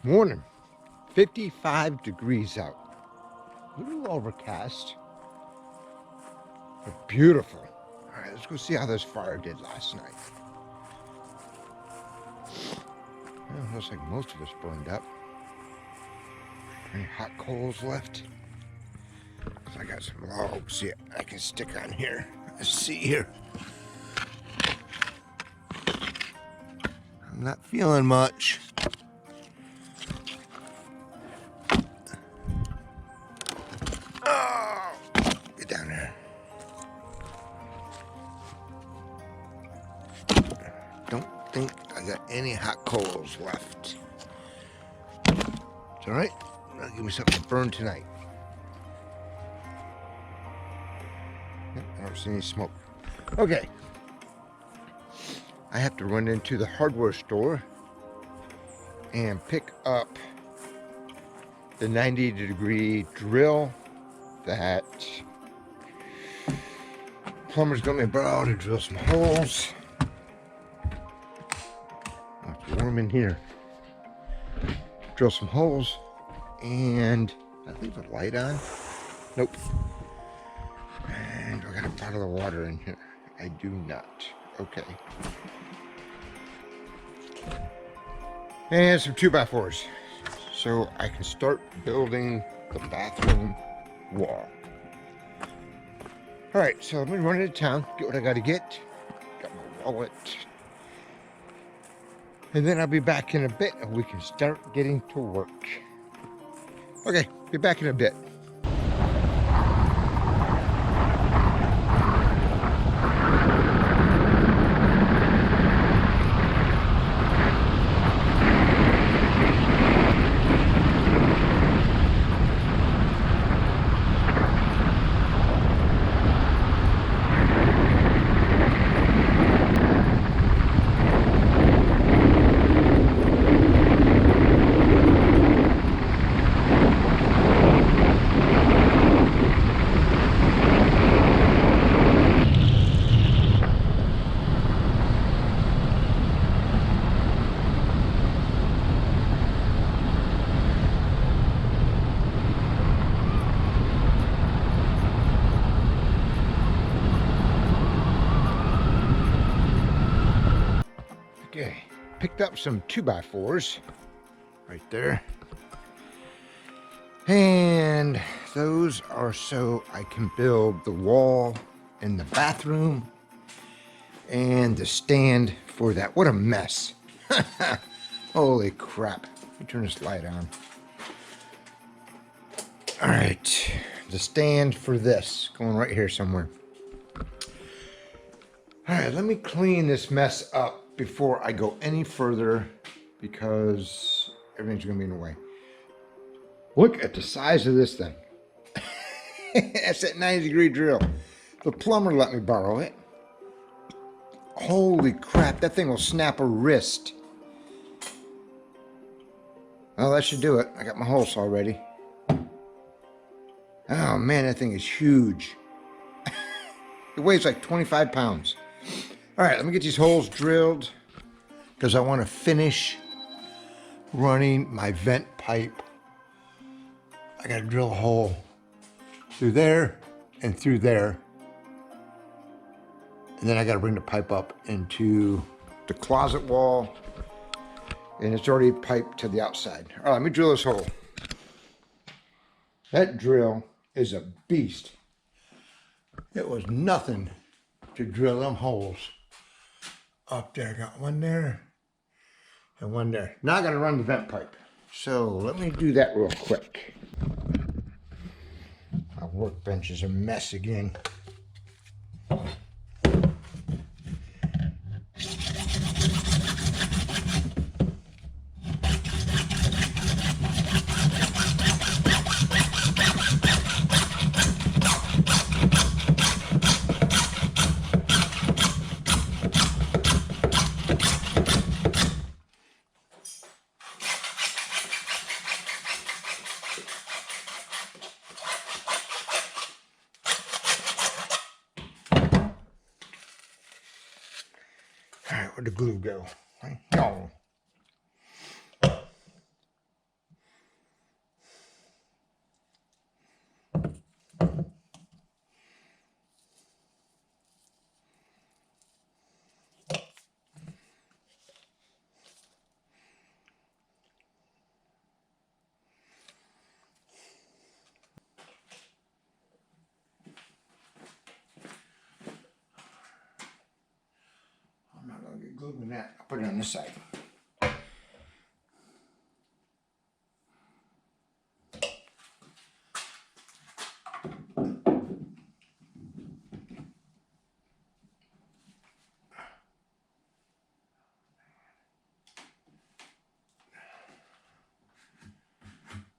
Morning, 55 degrees out. A little overcast, but beautiful. All right, let's go see how this fire did last night. Well, it looks like most of us burned up. Any hot coals left? I got some logs here I can stick on here. Let's see here. I'm not feeling much. Oh, get down there. Don't think I got any hot coals left. It's all right. That'll give me something to burn tonight. I don't see any smoke. Okay. I have to run into the hardware store and pick up the 90-degree drill that plumber's got me borrow to drill some holes. Oh, it's warm in here. Drill some holes, and I leave a light on. Nope. And I got a bottle of water in here. I do not. Okay. And some 2x4s, so I can start building the bathroom wall. All right, so let me run into town, get what I got to get. Got my wallet. And then I'll be back in a bit and we can start getting to work. Okay, be back in a bit. Okay, picked up some 2x4s right there. And those are so I can build the wall in the bathroom and the stand for that. What a mess. Holy crap. Let me turn this light on. All right, the stand for this, going right here somewhere. All right, let me clean this mess up before I go any further because everything's gonna be in the way. Look at the size of this thing. That's that 90-degree drill. The plumber let me borrow it. Holy crap, that thing will snap a wrist. Well, that should do it. I got my hole saw ready. Oh man, that thing is huge. It weighs like 25 pounds. All right, let me get these holes drilled because I want to finish running my vent pipe. I got to drill a hole through there and through there. And then I got to bring the pipe up into the closet wall. And it's already piped to the outside. All right, let me drill this hole. That drill is a beast. It was nothing to drill them holes. Up there, got one there and one there. Now I gotta run the vent pipe. So let me do that real quick. My workbench is a mess again. Where'd the glue go? No. gluing that. I'll put it on this side.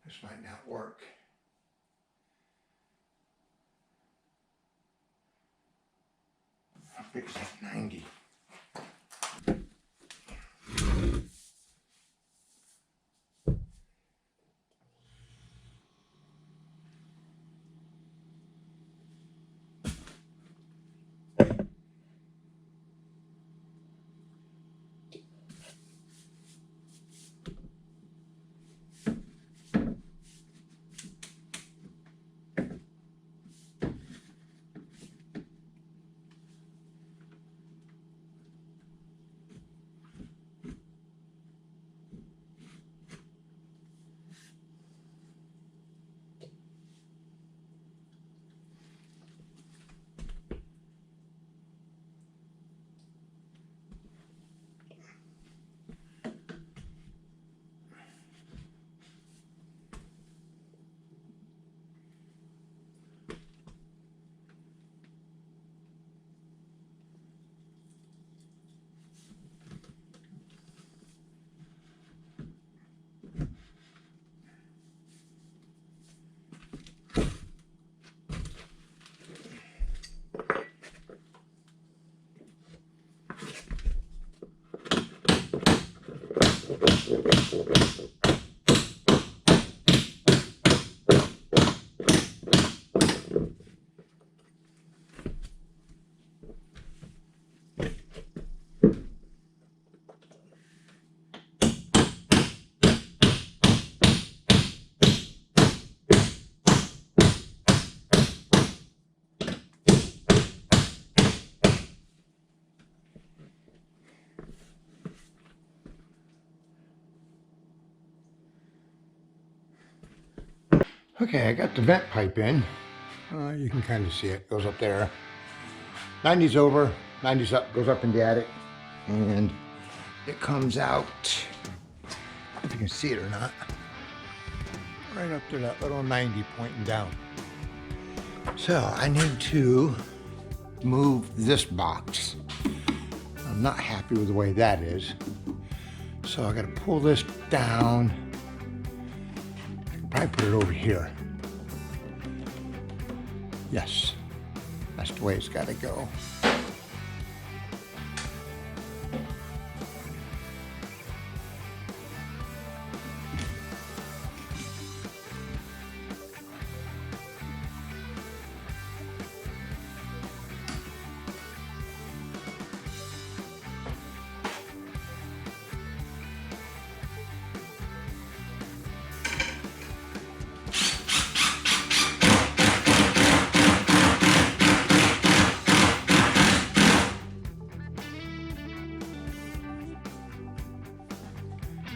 This might not work. How big is that 90? Okay, I got the vent pipe in. You can kind of see it, goes up there. 90's over, 90's up, goes up in the attic. And it comes out, if you can see it or not, right up to that little 90 pointing down. So I need to move this box. I'm not happy with the way that is. So I gotta pull this down. Probably put it over here. Yes, that's the way it's got to go.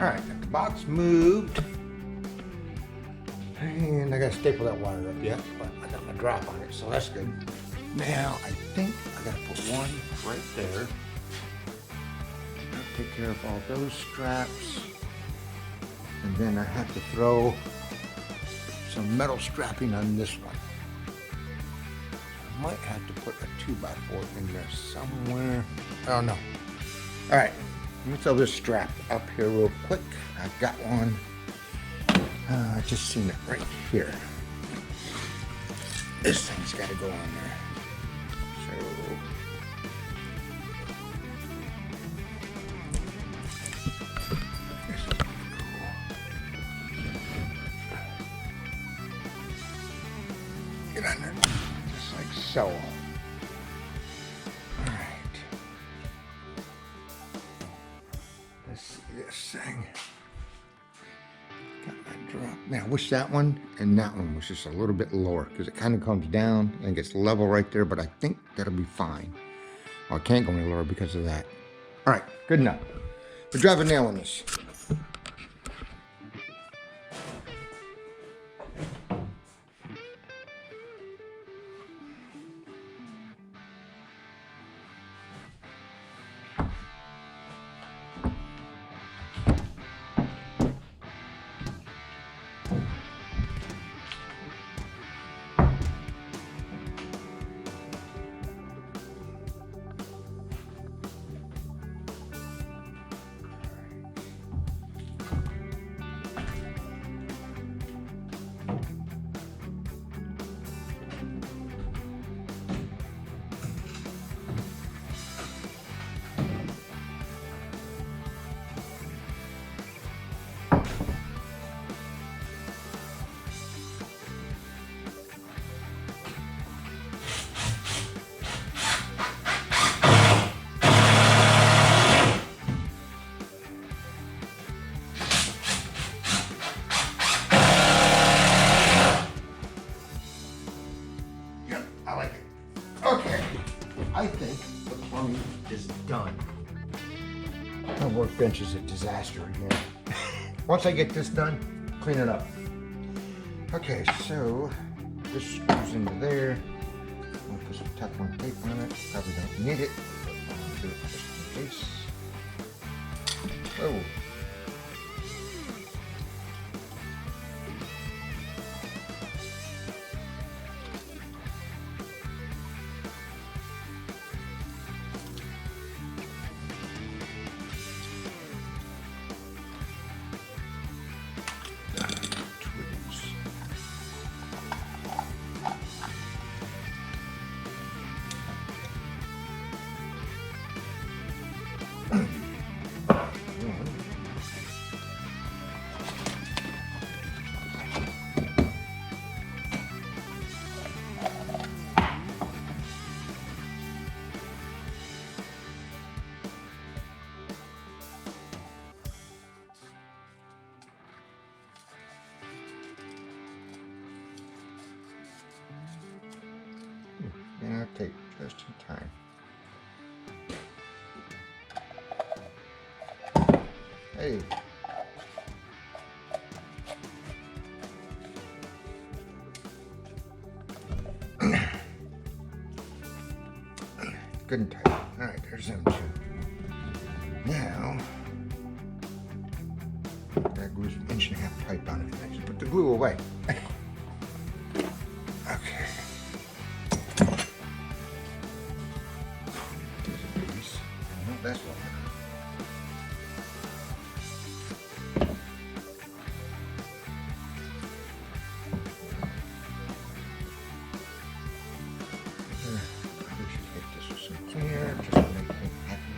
All right, got the box moved. And I gotta staple that wire up yet, but I got my drop on it, so that's good. Now, I think I gotta put one right there. Take care of all those straps. And then I have to throw some metal strapping on this one. I might have to put a 2x4 in there somewhere. I don't know. All right. Let me throw this strap up here real quick. I've got one. I just seen it right here. This thing's got to go on there. So this is cool. Get on there, just like so. This thing. Got my drop. Man, I wish that one and that one was just a little bit lower because it kind of comes down and gets level right there, but I think that'll be fine. Oh, I can't go any lower because of that. All right, good enough. We'll drive a nail in this. workbench is a disaster again. Once I get this done, clean it up. Okay, so this goes into there. I'm gonna put some Teflon tape on it. Probably don't need it, but I'll do it just in case. Oh. And I'll take just in time. Hey. Good and tight. Alright, there's them two. Now, that glue's an 1.5 pipe on it. I just put the glue away. Okay. Here's a piece. No, that's one. Probably should hit this with some cleaner just to make things happy.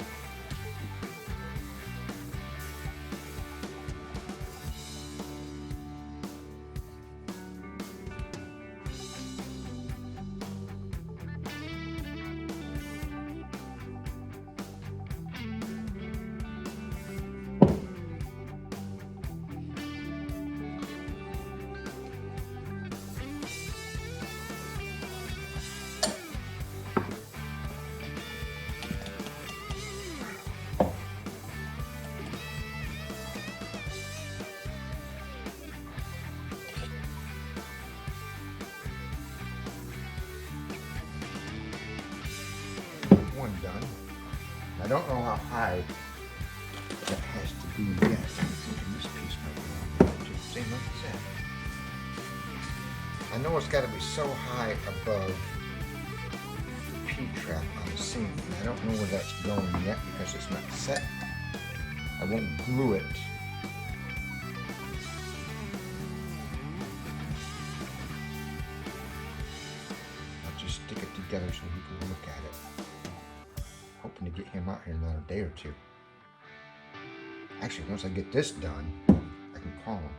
One done. I don't know how high that has to be yet. I'm thinking this piece might be on there too. Same like that. I know it's got to be so high above the P-trap on the sink. And I don't know where that's going yet because it's not set. I won't glue it. I'll just stick it together so we can look at it. Hoping to get him out here in another day or two. Actually, once I get this done, I can call him.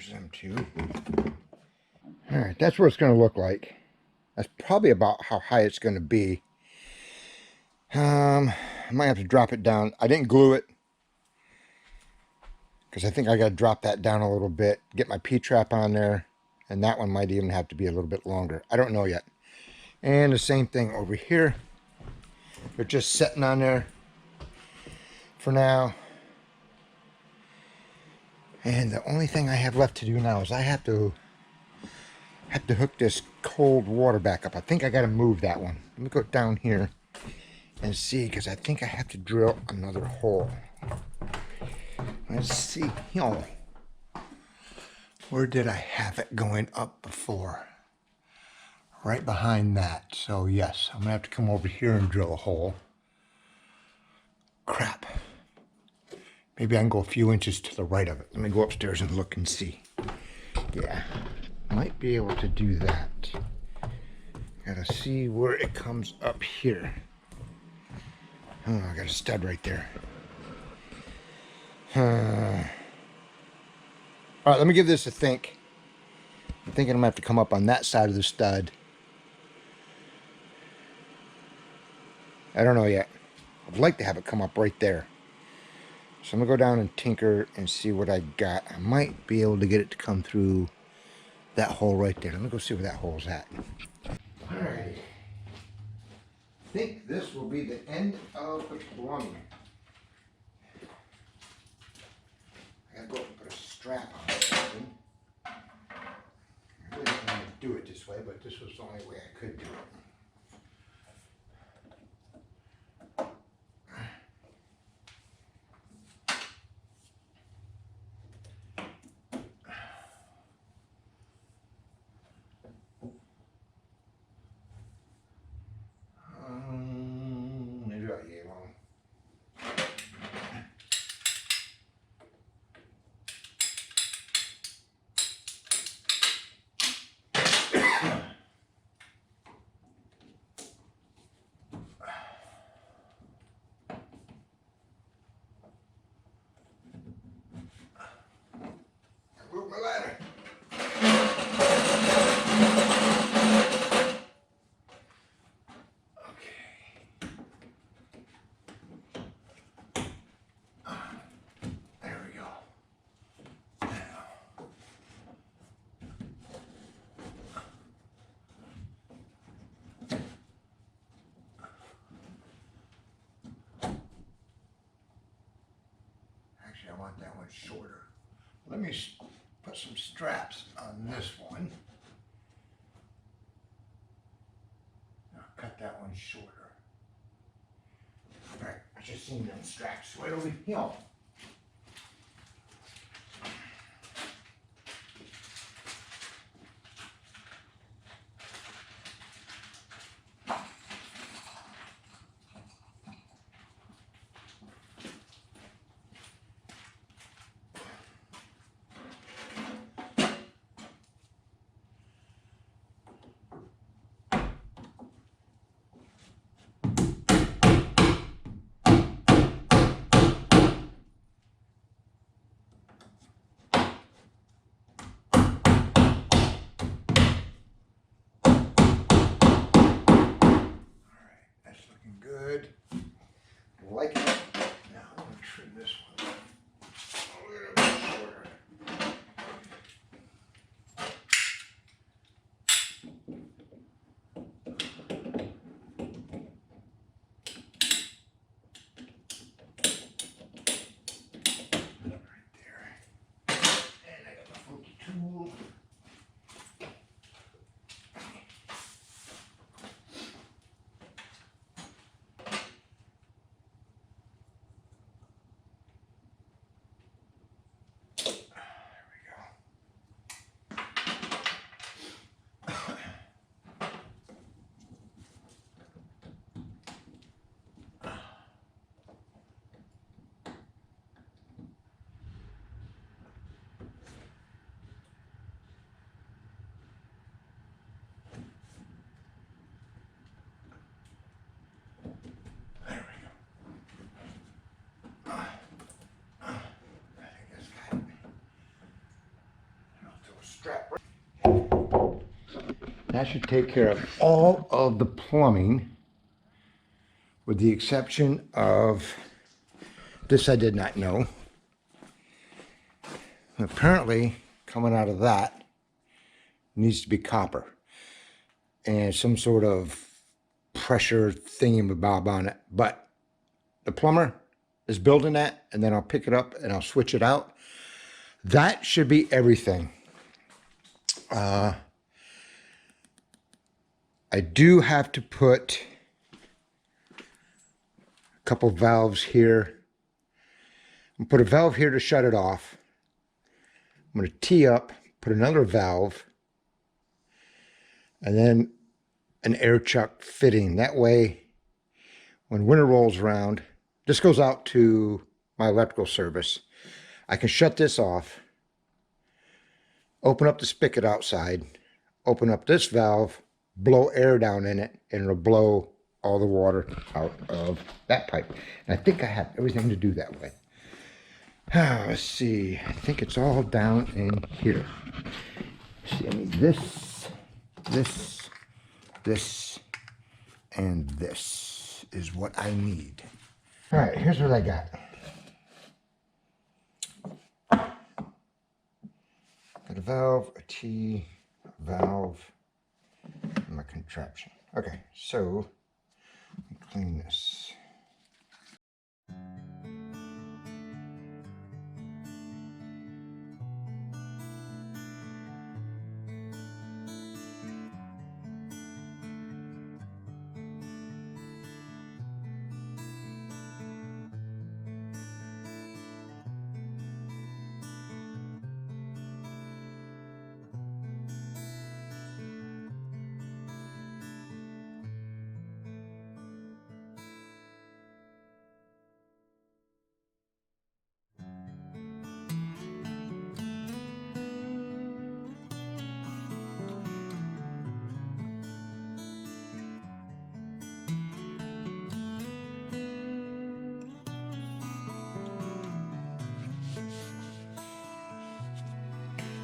There's them two. All right, that's what it's going to look like. That's probably about how high it's going to be. I might have to drop it down. I didn't glue it because I think I got to drop that down a little bit, get my P-trap on there, and that one might even have to be a little bit longer. I don't know yet. And the same thing over here. They're just sitting on there for now. And the only thing I have left to do now is I have to hook this cold water back up. I think I got to move that one. Let me go down here and see, because I think I have to drill another hole. Let's see. Oh, where did I have it going up before? Right behind that. So yes, I'm gonna have to come over here and drill a hole. Crap. Maybe I can go a few inches to the right of it. Let me go upstairs and look and see. Yeah, might be able to do that. Gotta see where it comes up here. Oh, I got a stud right there. All right, let me give this a think. I'm thinking I'm gonna have to come up on that side of the stud. I don't know yet. I'd like to have it come up right there. So I'm gonna go down and tinker and see what I got. I might be able to get it to come through that hole right there. Let me go see where that hole's at. All right. I think this will be the end of the plumbing. I gotta go and put a strap on something. I really didn't want to do it this way, but this was the only way I could do it. Maybe about yay long. I broke my ladder. I want that one shorter. Let me put some straps on this one. I'll cut that one shorter. All right, I just seen them straps right over here. strap. That should take care of all of the plumbing, with the exception of this. I did not know. Apparently, coming out of that needs to be copper and some sort of pressure thingamabob on it. But the plumber is building that, and then I'll pick it up and I'll switch it out. That should be everything. I do have to put a couple valves here. I'm gonna put a valve here to shut it off. I'm gonna tee up, put another valve, and then an air chuck fitting. That way, when winter rolls around, this goes out to my electrical service. I can shut this off, open up the spigot outside, open up this valve, blow air down in it, and it'll blow all the water out of that pipe. And I think I have everything to do that way. Let's see. I think it's all down in here. See, I need this, and this is what I need. All right, here's what I got. Got a valve, a T, valve, and my contraption. Okay, so let me clean this.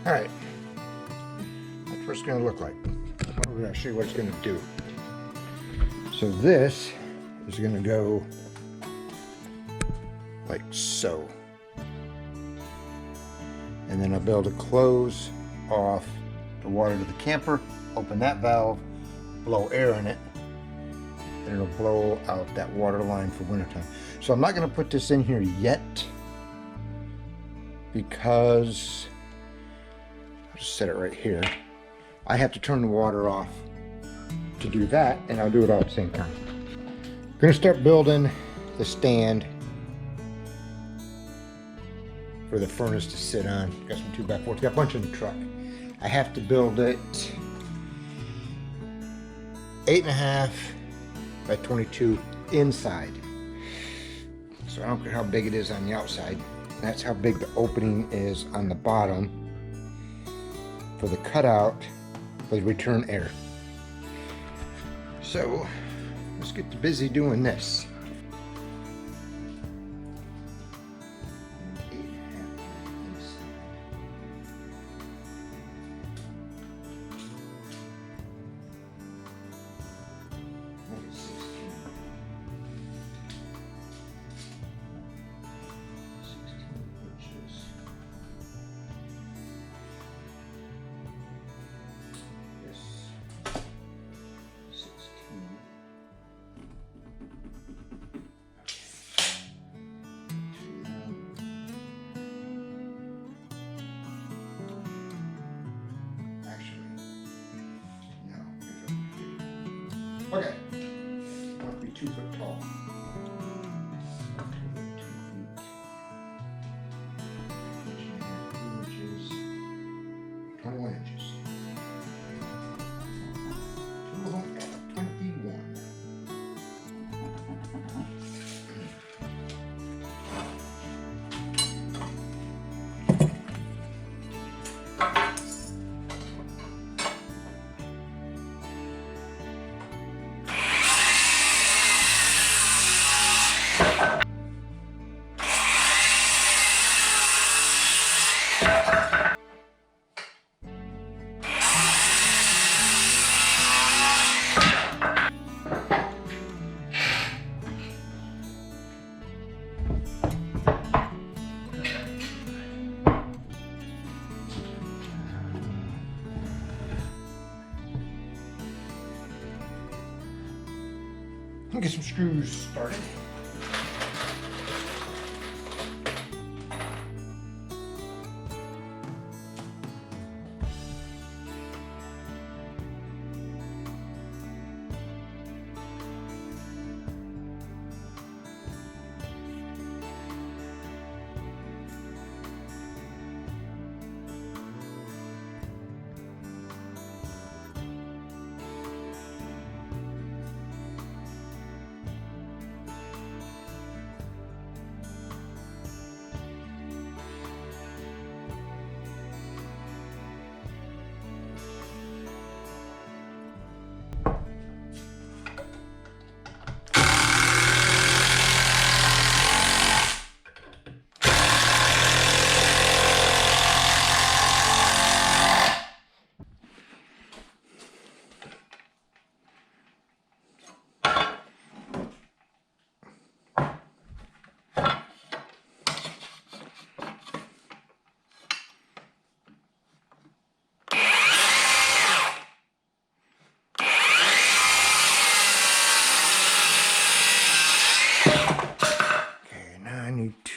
All right, that's what it's going to look like. We're going to show you what it's going to do. So this is going to go like so. And then I'll be able to close off the water to the camper, open that valve, blow air in it, and it'll blow out that water line for wintertime. So I'm not going to put this in here yet because just set it right here. I have to turn the water off to do that, and I'll do it all at the same time. I'm gonna start building the stand for the furnace to sit on. Got some 2x4s, got a bunch in the truck. I have to build it 8.5 by 22 inside. So I don't care how big it is on the outside. That's how big the opening is on the bottom for the cutout for the return air. So let's get busy doing this. Okay, must be 2 foot tall. 2 inches, 21 inches. 2 of them at 21. Get some screws started.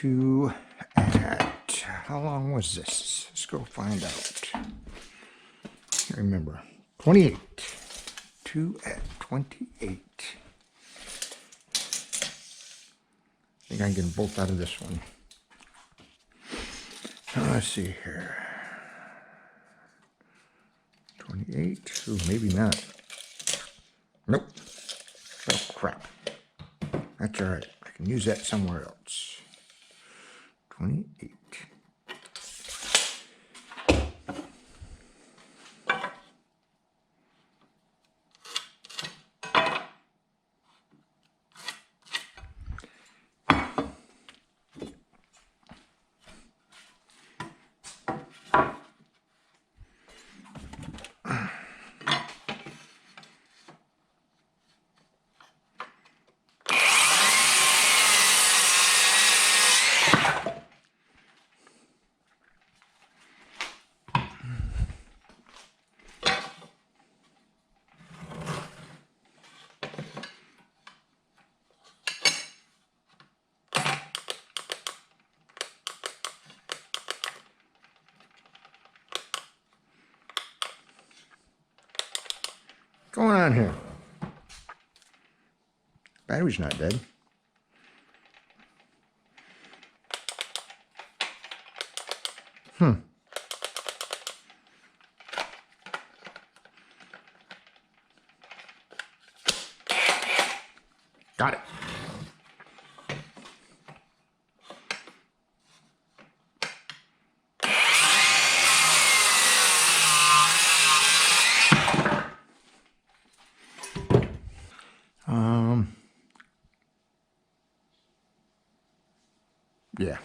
To at, how long was this? Let's go find out. Can't remember. 28. 2 at 28. I think I can get them both out of this one. Let's see here. 28. Ooh, maybe not. Nope. Oh, crap. That's all right. I can use that somewhere else. 28. What's going on here? Battery's not dead. Got it. Yeah.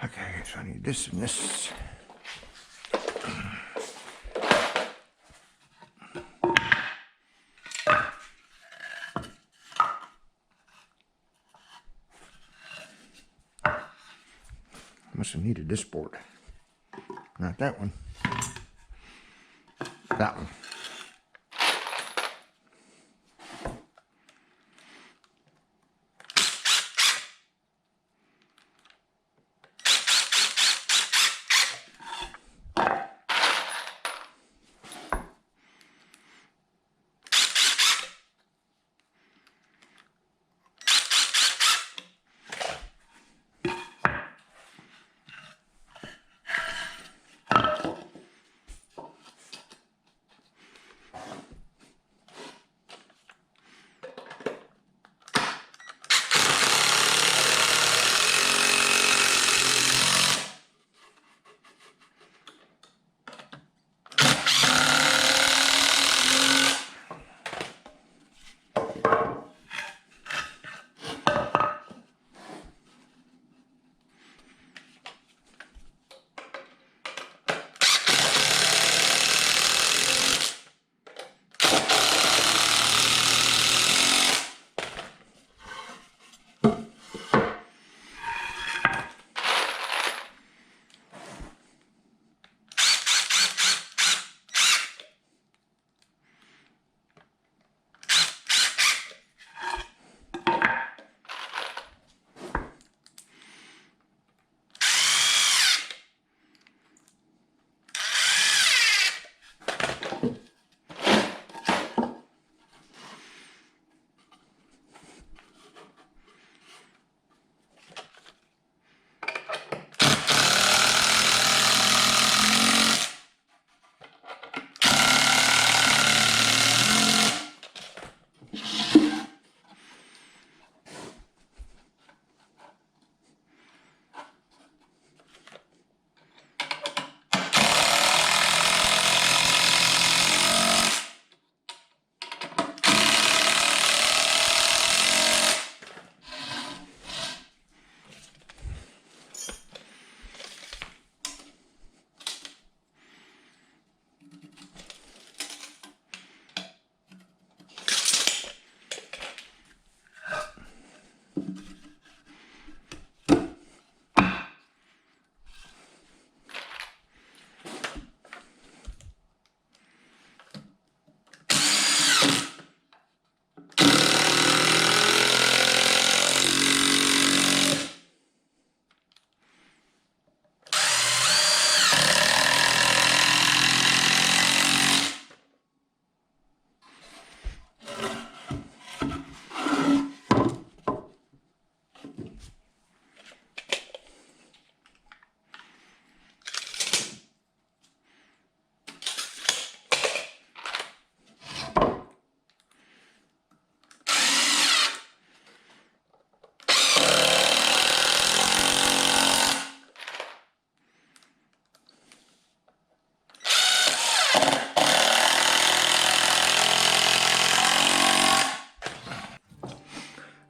Okay, so I need this and this. Must have needed this board. Not that one. That one.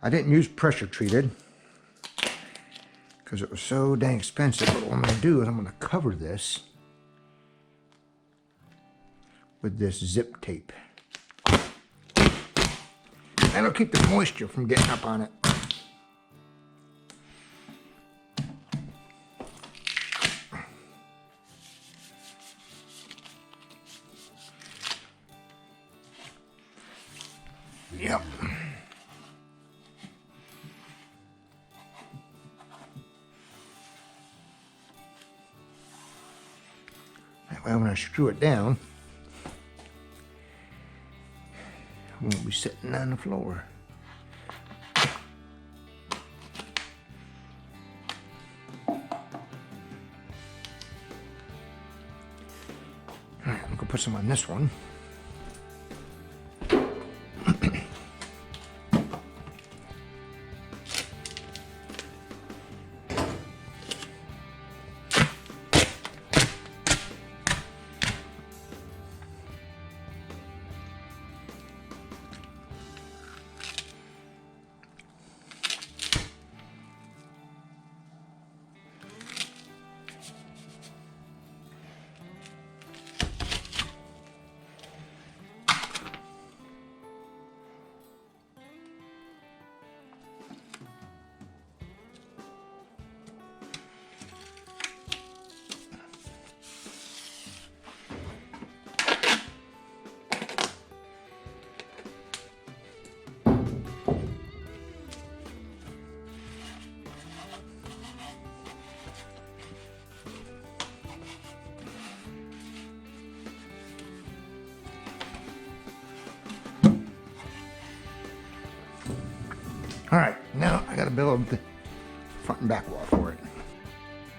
I didn't use pressure treated because it was so dang expensive. But what I'm going to do is I'm going to cover this with this zip tape. That'll keep the moisture from getting up on it. Yep. That way when I screw it down, I won't be sitting on the floor. Alright, I'm gonna put some on this one. All right, now I gotta build the front and back wall for it.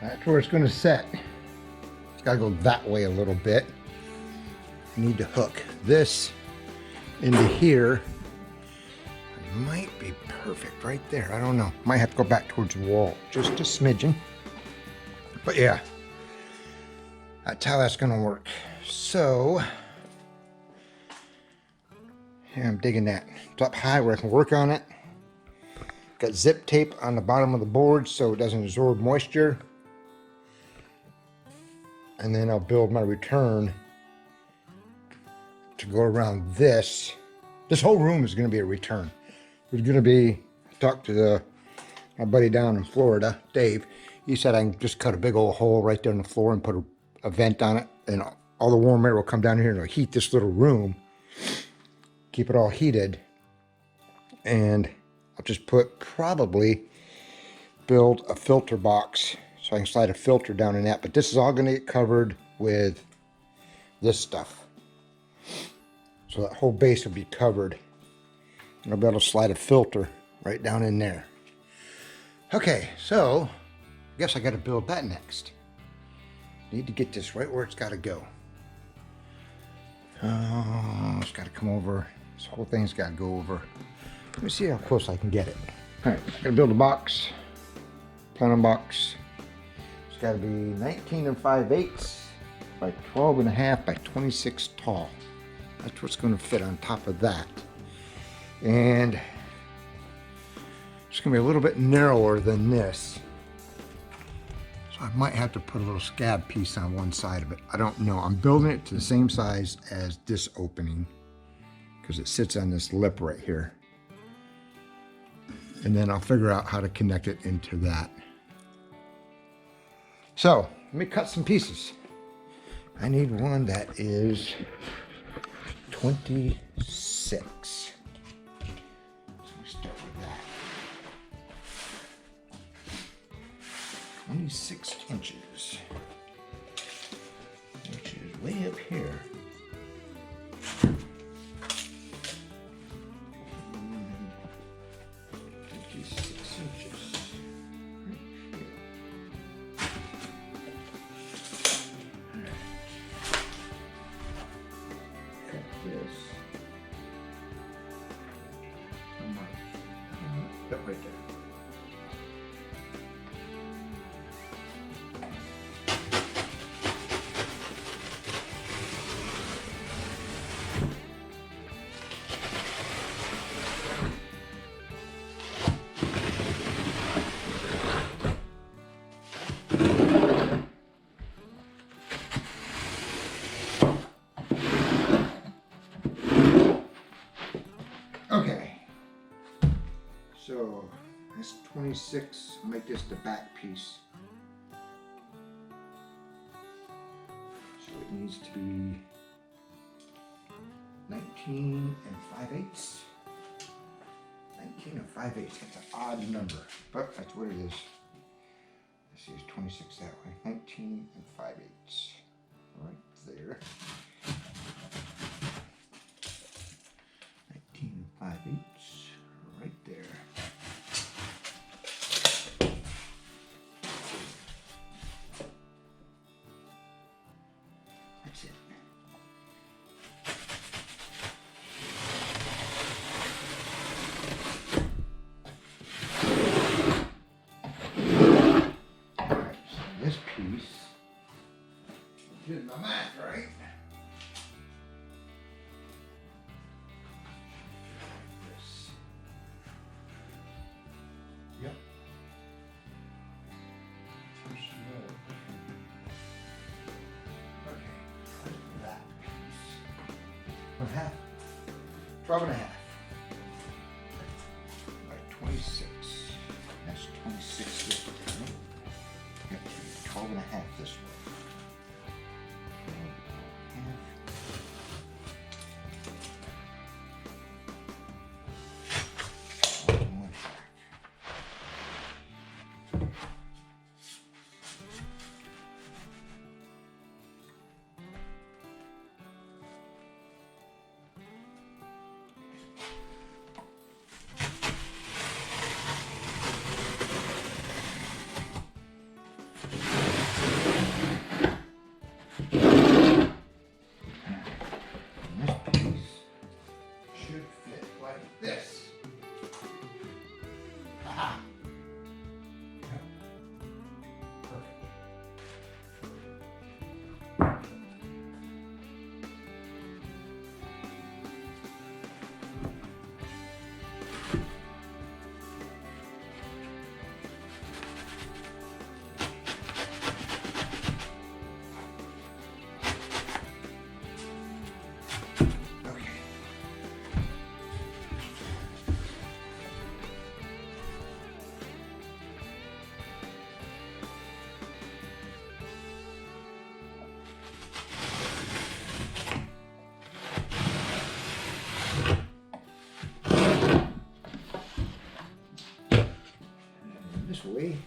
That's where it's gonna set. It's gotta go that way a little bit. I need to hook this into here. It might be perfect right there. I don't know. Might have to go back towards the wall just a smidgen. But yeah, that's how that's gonna work. So, yeah, I'm digging that. It's up high where I can work on it. Got zip tape on the bottom of the board so it doesn't absorb moisture. And then I'll build my return to go around this. This whole room is going to be a return. There's going to be, I talked to my buddy down in Florida, Dave. He said I can just cut a big old hole right there in the floor and put a vent on it. And all the warm air will come down here and it'll heat this little room. Keep it all heated. And I'll just probably build a filter box so I can slide a filter down in that. But this is all going to get covered with this stuff. So that whole base will be covered. And I'll be able to slide a filter right down in there. Okay, so I guess I got to build that next. Need to get this right where it's got to go. Oh, it's got to come over. This whole thing's got to go over. Let me see how close I can get it. All right, I'm gonna build a box, planter box. It's gotta be 19 5/8 by 12.5 by 26 tall. That's what's gonna fit on top of that. And it's gonna be a little bit narrower than this. So I might have to put a little scab piece on one side of it. I don't know. I'm building it to the same size as this opening because it sits on this lip right here. And then I'll figure out how to connect it into that. So, let me cut some pieces. I need one that is 26. So let me start with that. 26 inches. Which is way up here. 56 inches. Cut this. That right there. Okay, so that's 26. I'll make this the back piece. So it needs to be 19 5/8. 19 5/8. That's an odd number, but that's what it is. Let's see, it's 26 that way. 19 5/8. Right there. 19 5/8. Right there. That's it. Alright, so this piece is my math, right? This. Yep. Okay, that piece. Half. 12 and a half. By 26. That's 26 this way. Right? Yep, 12 and a half this way. 12 and a half. This way.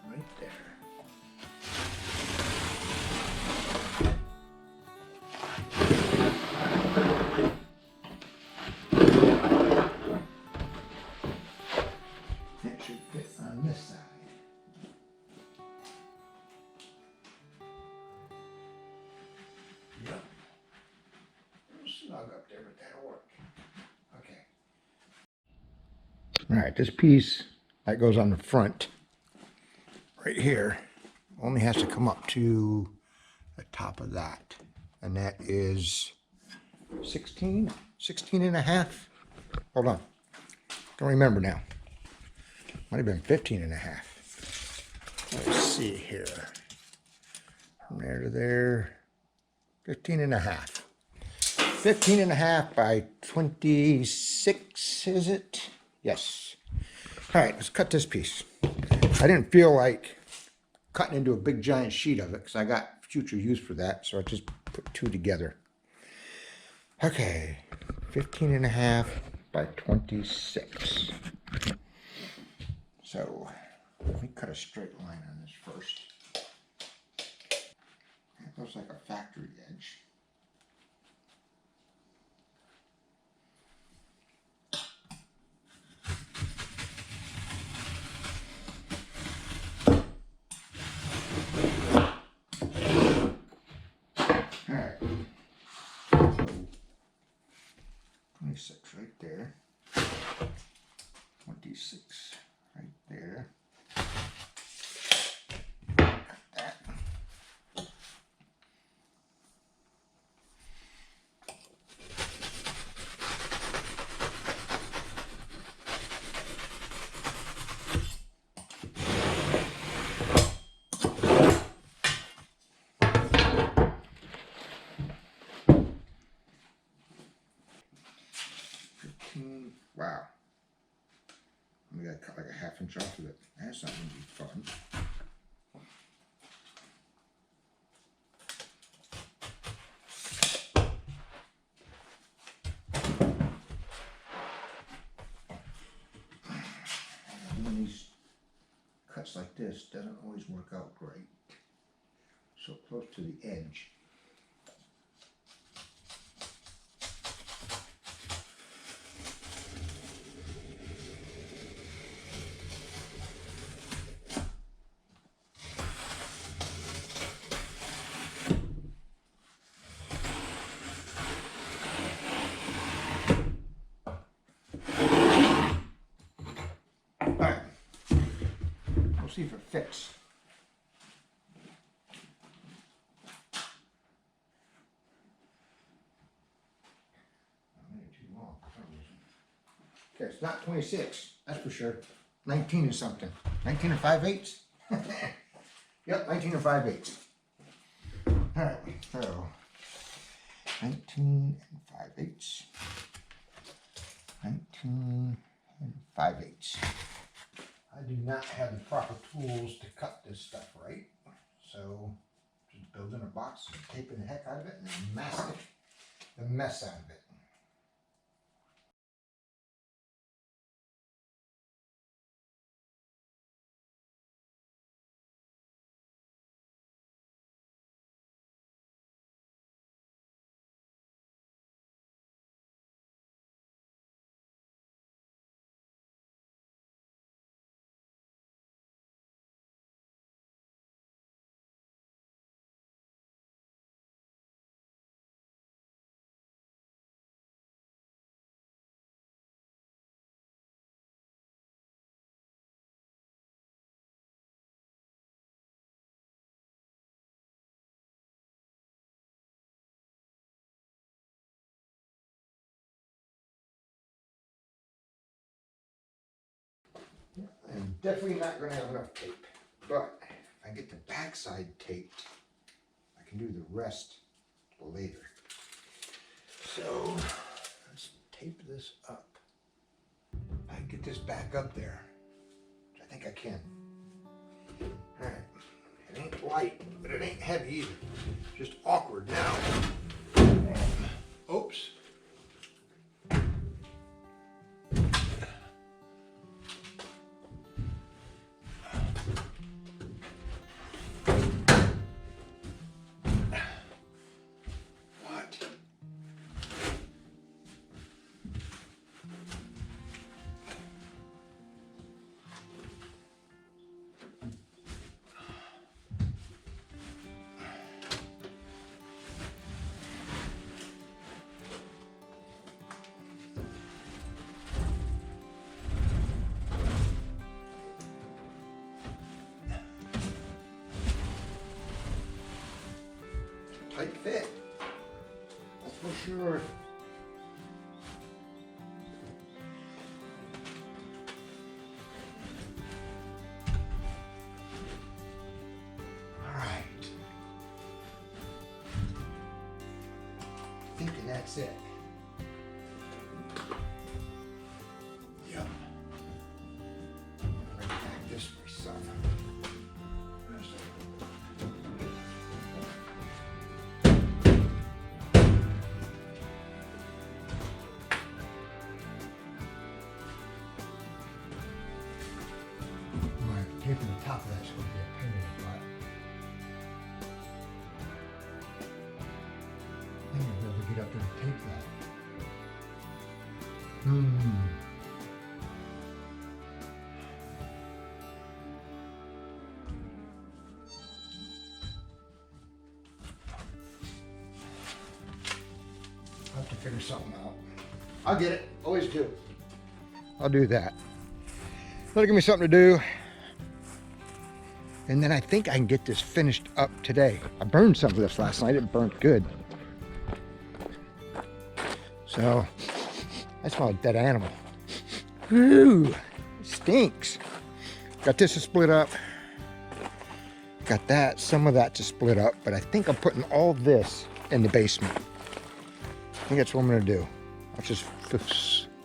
Right there. It should fit on this side. Yep. Snug up there, but that'll work. Okay. All right, this piece that goes on the front right here only has to come up to the top of that. And that is 16 and a half. Hold on. Don't remember now. Might have been 15 and a half. Let's see here. From there to there, 15 and a half. 15 and a half by 26, is it? Yes. All right, let's cut this piece. I didn't feel like cutting into a big giant sheet of it because I got future use for that, so I just put two together. Okay, 15 and a half by 26. So let me cut a straight line on this first. It looks like a factory edge. All right. 26 right there. 26 right there. Cut that. We gotta cut like a ½ inch off of it. That's not gonna be fun. Doing these cuts like this doesn't always work out great. So close to the edge. Alright, we'll see if it fits. Okay, it's not 26, that's for sure. 19 and something. 19 and 5/8? Yep, 19 and 5/8. Alright, so 19 and 5/8. 19 and 5/8. I do not have the proper tools to cut this stuff right. So just building a box, taping the heck out of it, and then masking the mess out of it. I'm definitely not going to have enough tape, but if I get the backside taped, I can do the rest later. So let's tape this up. I can get this back up there, which I think I can. All right, it ain't light, but it ain't heavy either. Just awkward now. Oops. Tight fit, that's for sure. All right, thinking that's it. Yep. I'm gonna pack this myself. Taping the top of that's going to be a pain in the butt. I think I'll be able to get up there and tape that. I'll have to figure something out. I'll get it. Always do. I'll do that. That'll give me something to do. And then I think I can get this finished up today. I burned some of this last night. It burnt good. So, I smell a dead animal. Ooh, it stinks. Got this to split up. Got that, some of that to split up. But I think I'm putting all this in the basement. I think that's what I'm gonna do. I'll just,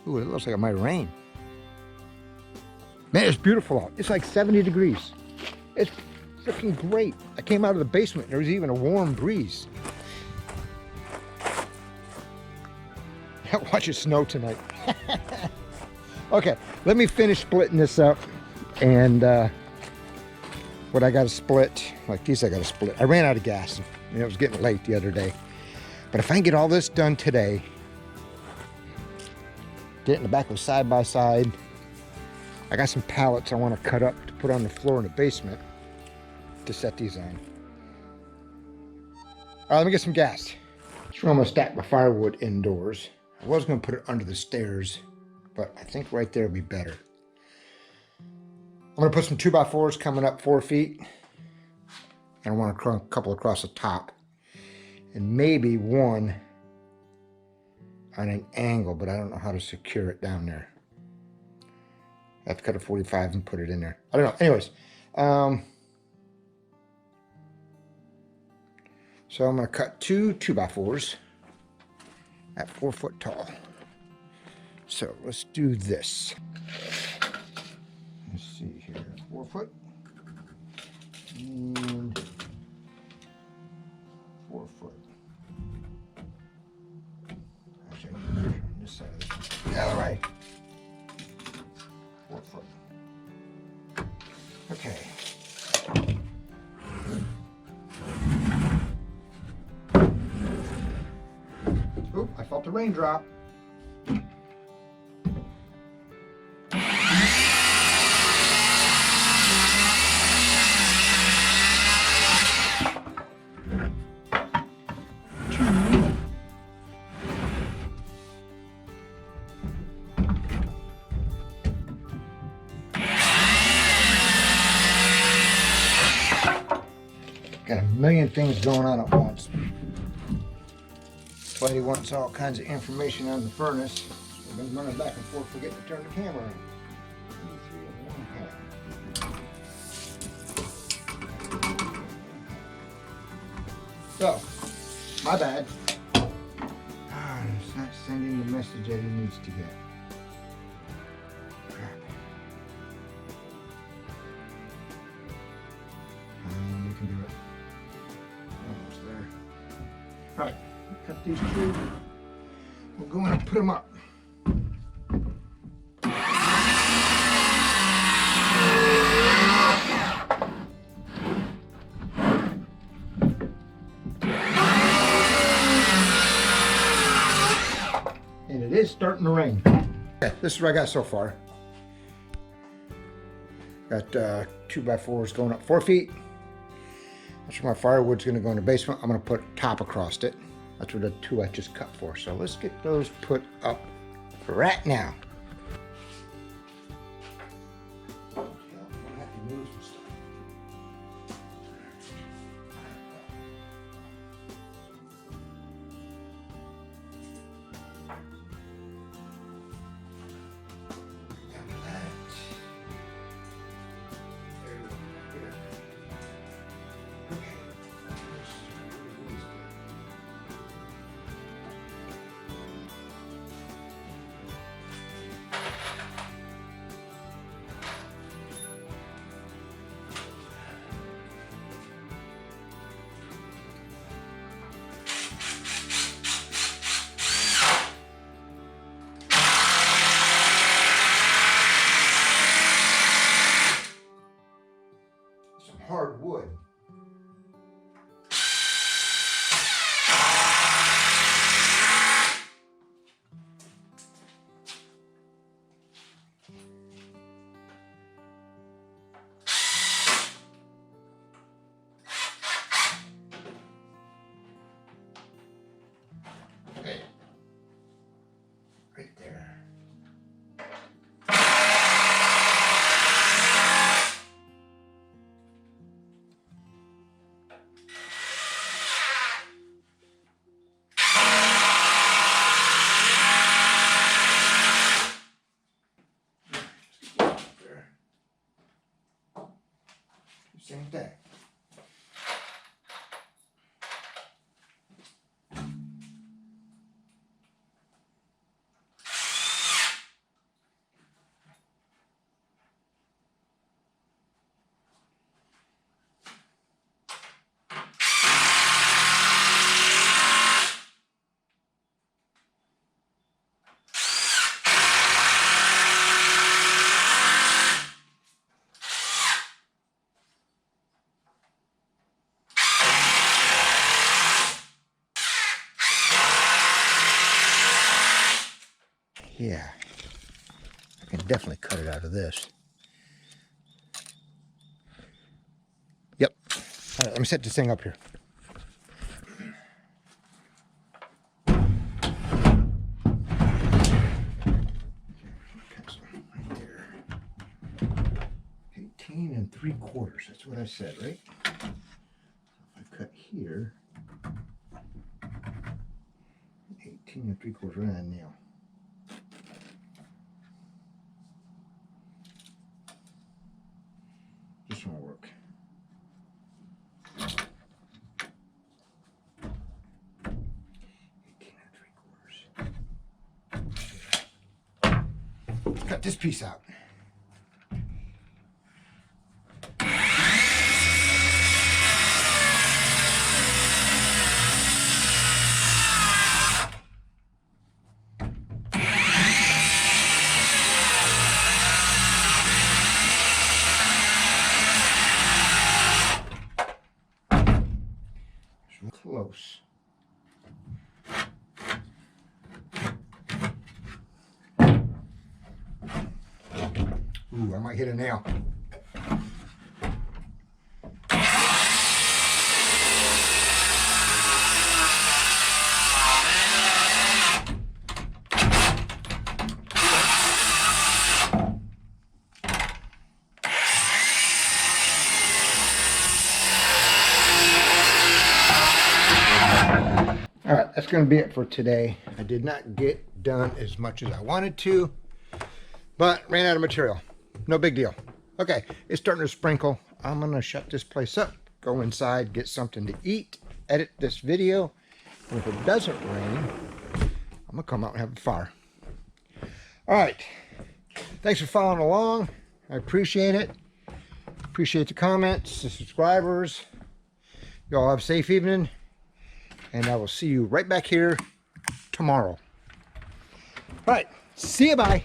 ooh, it looks like it might rain. Man, it's beautiful out. It's like 70 degrees. It's freaking great. I came out of the basement. There was even a warm breeze. Watch it snow tonight. Okay, let me finish splitting this up. And what I got to split, like these I got to split. I ran out of gas. And it was getting late the other day. But if I can get all this done today, get it in the back of a side-by-side. I got some pallets I want to cut up to put on the floor in the basement to set these on. All right, let me get some gas. That's where I'm gonna stack my firewood indoors. I was gonna put it under the stairs, but I think right there would be better. I'm gonna put some 2x4s coming up 4 feet. And I want a couple across the top. And maybe one on an angle, but I don't know how to secure it down there. I have to cut a 45 and put it in there. I don't know. Anyways, so I'm going to cut two 2x4s at 4 foot tall. So let's do this. Let's see here, 4 foot and 4 foot. Actually, on this side of this one. All right. 4 foot. Okay. Oop, I felt the raindrop. Got a million things going on at once. Buddy wants all kinds of information on the furnace. I've been running back and forth forgetting to turn the camera on. 3, 2, 1, so, my bad. It's not sending the message that he needs to get. Crap. You can do it. Almost there. All right, cut these two. We'll go in and put them up. And it is starting to rain. Okay, this is what I got so far. Got 2x4s going up 4 feet. That's where my firewood's gonna go in the basement. I'm gonna put top across it. That's what the 2 I just cut for. So let's get those put up right now. Hard wood. Okay. Right there. Same thing. Yeah, I can definitely cut it out of this. Yep. All right, let me set this thing up here. Right there. 18 3/4. That's what I said, right? So if I cut here, 18 3/4 and a nail. This won't work. Cut this piece out. Close. Ooh, I might hit a nail. All right, that's going to be it for today. I did not get done as much as I wanted to, but ran out of material. No big deal. Okay, it's starting to sprinkle. I'm going to shut this place up, go inside, get something to eat, edit this video, and if it doesn't rain, I'm going to come out and have a fire. All right, thanks for following along. I appreciate it. Appreciate the comments, the subscribers. Y'all have a safe evening. And I will see you right back here tomorrow. All right. See you. Bye.